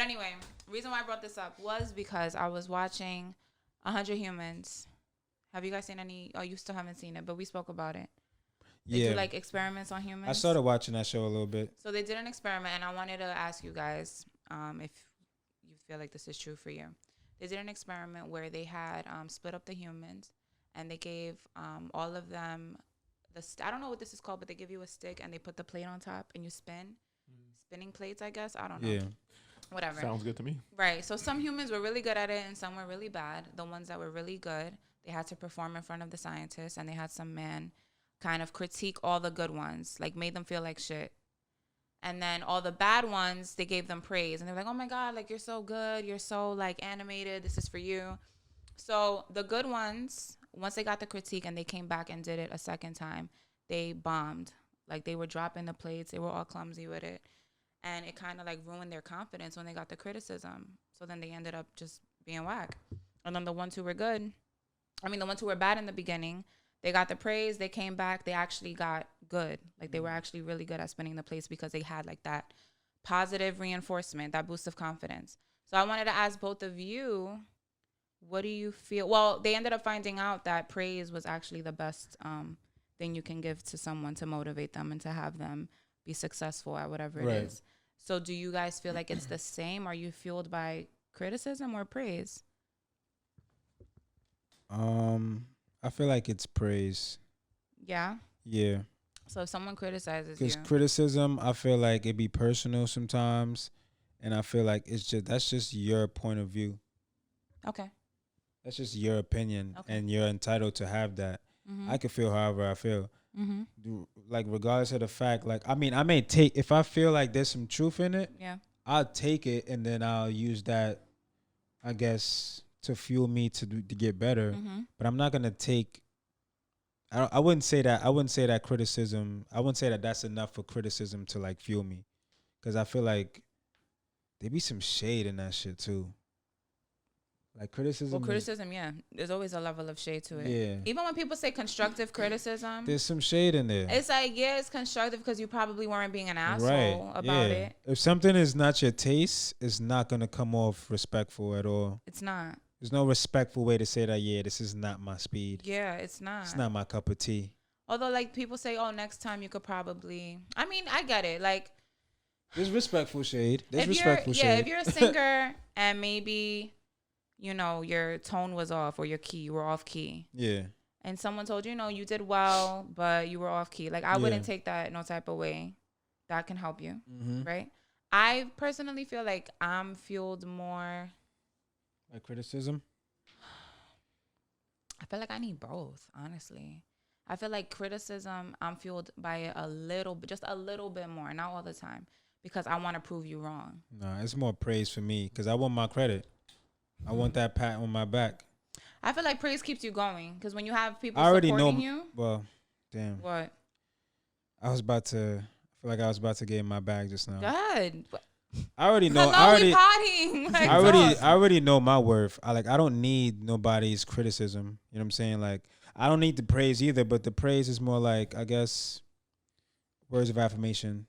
anyway, reason why I brought this up was because I was watching 100 Humans. Have you guys seen any? Oh, you still haven't seen it, but we spoke about it. They do like experiments on humans. I started watching that show a little bit. So they did an experiment, and I wanted to ask you guys if you feel like this is true for you. They did an experiment where they had split up the humans, and they gave all of them I don't know what this is called, but they give you a stick and they put the plate on top and you spinning plates, I guess. I don't know. Yeah. Whatever. Sounds good to me. Right. So some humans were really good at it and some were really bad. The ones that were really good, they had to perform in front of the scientists, and they had some man kind of critique all the good ones, like made them feel like shit. And then all the bad ones, they gave them praise. And they're like, oh my God, like you're so good. You're so like animated. This is for you. So the good ones, once they got the critique and they came back and did it a second time, they bombed. Like they were dropping the plates. They were all clumsy with it. And it kind of like ruined their confidence when they got the criticism. So then they ended up just being whack. And then the ones who were good, the ones who were bad in the beginning, they got the praise. They came back. They actually got good. Like they were actually really good at spinning the plates because they had like that positive reinforcement, that boost of confidence. So I wanted to ask both of you, what do you feel? Well, they ended up finding out that praise was actually the best thing you can give to someone to motivate them and to have them be successful at whatever it is. So do you guys feel like it's the same? Are you fueled by criticism or praise? I feel like it's praise. Yeah? Yeah. So if someone criticizes Because you. criticism, I feel like it be personal sometimes. And I feel like that's just your point of view. Okay. That's just your opinion. Okay. And you're entitled to have that. Mm-hmm. I can feel however I feel. Mm-hmm. Like, regardless of the fact, like, I may take, if I feel like there's some truth in it, Yeah. I'll take it and then I'll use that, I guess, to fuel me to get better. Mm-hmm. But I'm not going to take, I wouldn't say that criticism, I wouldn't say that that's enough for criticism to like fuel me. Because I feel like there be some shade in that shit too. Like criticism. Well, criticism, yeah. There's always a level of shade to it. Yeah. Even when people say constructive criticism, There's some shade in there. it's like, yeah, it's constructive because you probably weren't being an asshole about it. If something is not your taste, it's not going to come off respectful at all. It's not. There's no respectful way to say that, yeah, this is not my speed. Yeah, it's not. It's not my cup of tea. Although, like, people say, oh, next time you could probably... I get it. Like... There's respectful shade. If you're a singer and maybe, your tone was off or your key, you were off key. Yeah. And someone told you, you did well, but you were off key. Like, I wouldn't take that no type of way. That can help you, right? I personally feel like I'm fueled more... Like criticism? I feel like I need both, honestly. I feel like criticism, I'm fueled by it just a little bit more, not all the time, because I want to prove you wrong. Nah, it's more praise for me because I want my credit. I want that pat on my back. I feel like praise keeps you going because when you have people supporting you. Well, damn. What? I feel like I was about to get in my bag just now. Good. I already know. I already know my worth. I don't need nobody's criticism. You know what I'm saying? Like, I don't need the praise either, but the praise is more like, I guess, words of affirmation.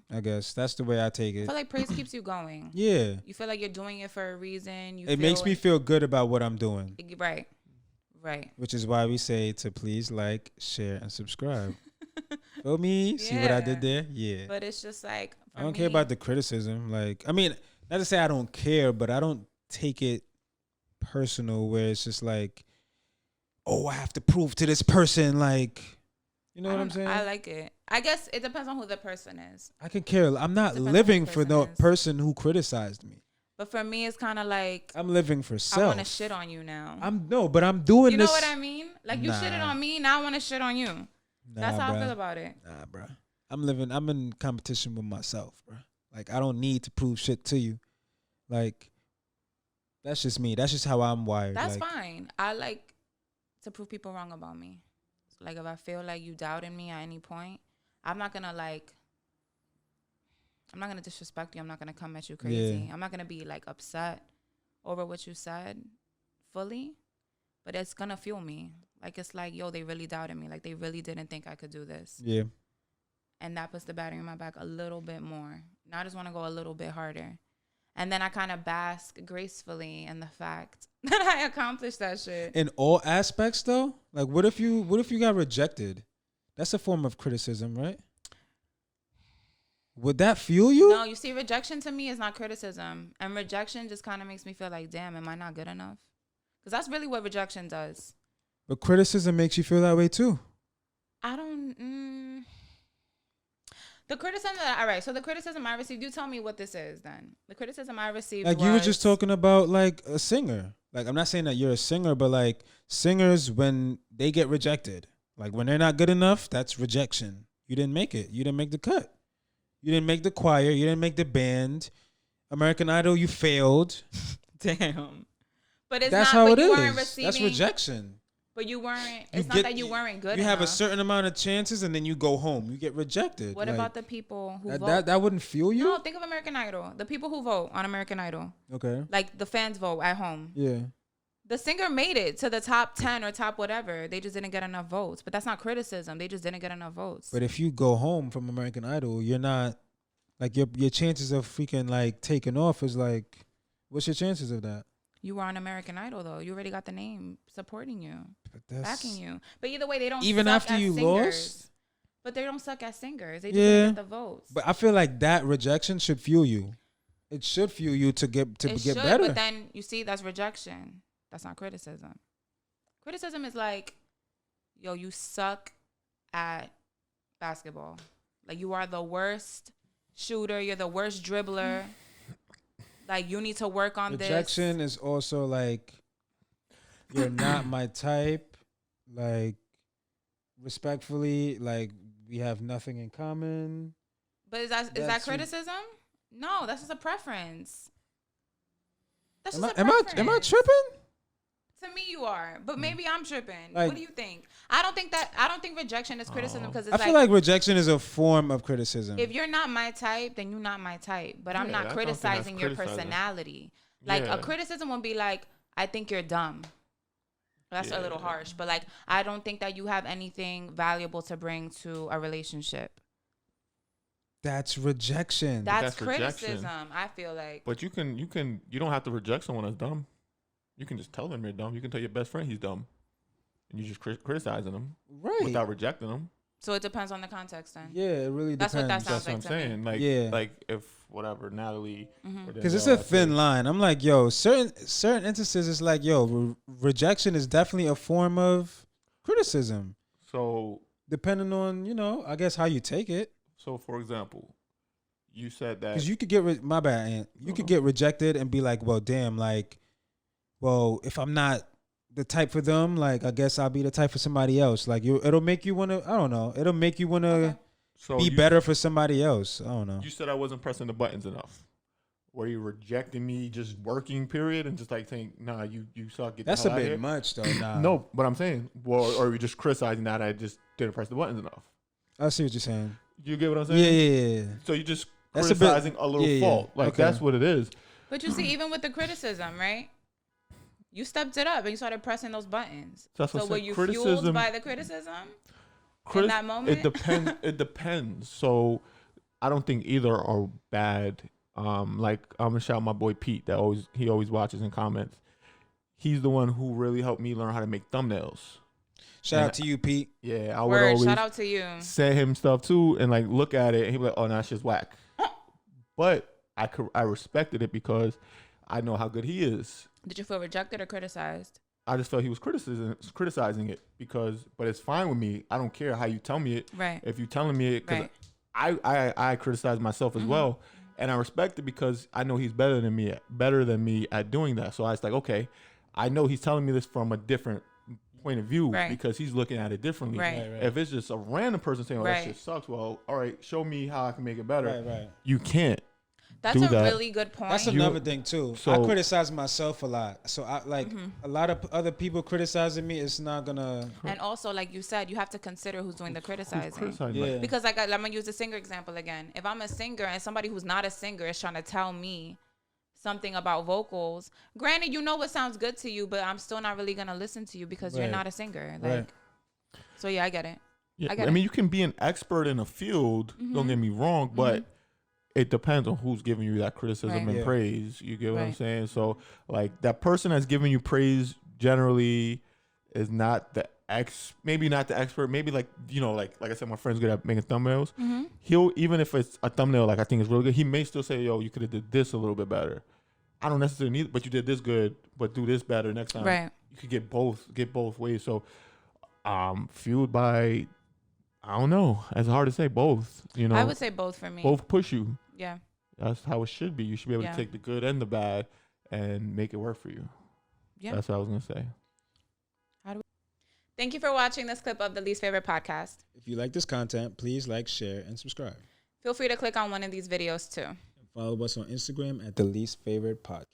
I guess that's the way I take it. I feel like praise keeps you going. Yeah. You feel like you're doing it for a reason. It makes me feel good about what I'm doing. Right. Which is why we say to please like, share, and subscribe. Feel me? See what I did there? Yeah. But it's just like, I don't care about the criticism. Like, not to say I don't care, but I don't take it personal where it's just like, oh, I have to prove to this person, like, you know what I'm saying? I like it. I guess it depends on who the person is. I can care. I'm not living for the person who criticized me. But for me, it's kind of like, I'm living for self. I want to shit on you now. But I'm doing this. You know what I mean? Like, you shitted on me, now I want to shit on you. That's how I feel about it. Nah, bro. I'm in competition with myself, bro. Like, I don't need to prove shit to you. Like, that's just me. That's just how I'm wired. That's fine. I like to prove people wrong about me. So, like, if I feel like you doubted me at any point, I'm not going to disrespect you. I'm not going to come at you crazy. Yeah. I'm not going to be, like, upset over what you said fully. But it's going to fuel me. Like, it's like, yo, they really doubted me. Like, they really didn't think I could do this. Yeah. and that puts the battery in my back a little bit more. Now I just want to go a little bit harder. And then I kind of bask gracefully in the fact that I accomplished that shit. In all aspects, though, like what if you got rejected? That's a form of criticism, right? Would that fuel you? No, you see, rejection to me is not criticism, and rejection just kind of makes me feel like, damn, am I not good enough? Because that's really what rejection does. But criticism makes you feel that way too. I don't. The criticism all right. So the criticism I received, you tell me what this is then. The criticism I received, like you were just talking about like a singer. Like I'm not saying that you're a singer, but like singers when they get rejected, like when they're not good enough, that's rejection. You didn't make it. You didn't make the cut. You didn't make the choir. You didn't make the band. American Idol, you failed. Damn. But it's that's not. How but it you is. weren't receiving. That's rejection. But you weren't. It's not that you weren't good. You enough. have a certain amount of chances, and then you go home. You get rejected. What about the people who vote? That wouldn't fuel you? No, think of American Idol. The people who vote on American Idol. Okay. Like the fans vote at home. Yeah. The singer made it to the top 10 or top whatever. They just didn't get enough votes. But that's not criticism. They just didn't get enough votes. But if you go home from American Idol, you're not like your chances of freaking like taking off is like, what's your chances of that? You were on American Idol though. You already got the name supporting you, backing you. But either way, they don't. Even suck after as you singers. lost. But they don't suck as singers. They just didn't get the votes. But I feel like that rejection should fuel you. It should fuel you to get better. But then you see, that's rejection. That's not criticism. Criticism is like, yo, you suck at basketball. Like you are the worst shooter. You're the worst dribbler. Like you need to work on this. Rejection is also like, you're not my type. Like, respectfully, like we have nothing in common. But is that criticism? No, that's just a preference. That's just a preference. Am I tripping? To me, you are, but maybe I'm tripping. Like, what do you think? I don't think rejection is criticism because it's I feel like rejection is a form of criticism. If you're not my type, then you're not my type. But I'm not criticizing your personality. Like a criticism would be like, I think you're dumb. That's a little harsh, but like I don't think that you have anything valuable to bring to a relationship. That's rejection. That's criticism. Rejection. I feel like. But you don't have to reject someone that's dumb. You can just tell them you're dumb. You can tell your best friend he's dumb, and you just criticizing them, right, without rejecting them. So it depends on the context, then. Yeah, it really depends. That's what that sounds That's what I'm saying. Like, like if whatever Natalie, because it's a thin line. I'm like, yo, certain instances, it's like, yo, rejection is definitely a form of criticism. So depending on, I guess how you take it. So for example, you said that because you could get my bad, Aunt. You could get rejected and be like, well, damn, like. Well, if I'm not the type for them, like I guess I'll be the type for somebody else. Like it'll make you want to. I don't know. It'll make you want to be better for somebody else. I don't know. You said I wasn't pressing the buttons enough. Were you rejecting me just working period and just like saying, nah, you suck. Get That's the a hell out bit here? much though. Nah. No, but I'm saying, well, or are you just criticizing that I just didn't press the buttons enough? I see what you're saying. You get what I'm saying? Yeah. So you just criticizing a little fault. Like that's what it is. But you see, even with the criticism, right? You stepped it up and you started pressing those buttons. So were you fueled by the criticism in that moment? It depends. So I don't think either are bad. Like I'm gonna shout my boy Pete that he always watches and comments. He's the one who really helped me learn how to make thumbnails. Shout out to you, Pete. Yeah, I would always shout out to you. Send him stuff too and like look at it and he'd be like, oh, that's just whack. But I respected it because I know how good he is. Did you feel rejected or criticized? I just felt he was criticizing it but it's fine with me. I don't care how you tell me it. Right. If you're telling me it, because I criticize myself as well, and I respect it because I know he's better than me at doing that. So I was like, okay, I know he's telling me this from a different point of view because he's looking at it differently. Right. If it's just a random person saying, "Oh, that shit sucks," well, all right, show me how I can make it better. Right. You can't. That's a really good point. That's another thing too. So, I criticize myself a lot. So I like a lot of other people criticizing me. It's not gonna. And also, like you said, you have to consider who's doing the criticizing. Yeah. Because like I'm gonna use the singer example again. If I'm a singer and somebody who's not a singer is trying to tell me something about vocals, granted, you know what sounds good to you, but I'm still not really gonna listen to you because you're not a singer. Like, so yeah, I get it. Yeah, get I mean, it. you can be an expert in a field. Don't get me wrong, but it depends on who's giving you that criticism Right. and Yeah. praise. You get what I'm Right. saying? So, like, that person that's giving you praise generally is not the maybe not the expert. Maybe like I said, my friend's good at making thumbnails. He'll, even if it's a thumbnail like I think is really good, he may still say, "Yo, you could have did this a little bit better." I don't necessarily need it, but you did this good, but do this better next time. Right. You could get both ways. So, fueled by, I don't know. It's hard to say both. I would say both for me. both push you. Yeah. That's how it should be. You should be able Yeah. to take the good and the bad and make it work for you. Yeah. That's what I was gonna say. Thank you for watching this clip of the Least Favorite Podcast. If you like this content, please like, share, and subscribe. Feel free to click on one of these videos too. And follow us on Instagram at The Least Favorite Podcast.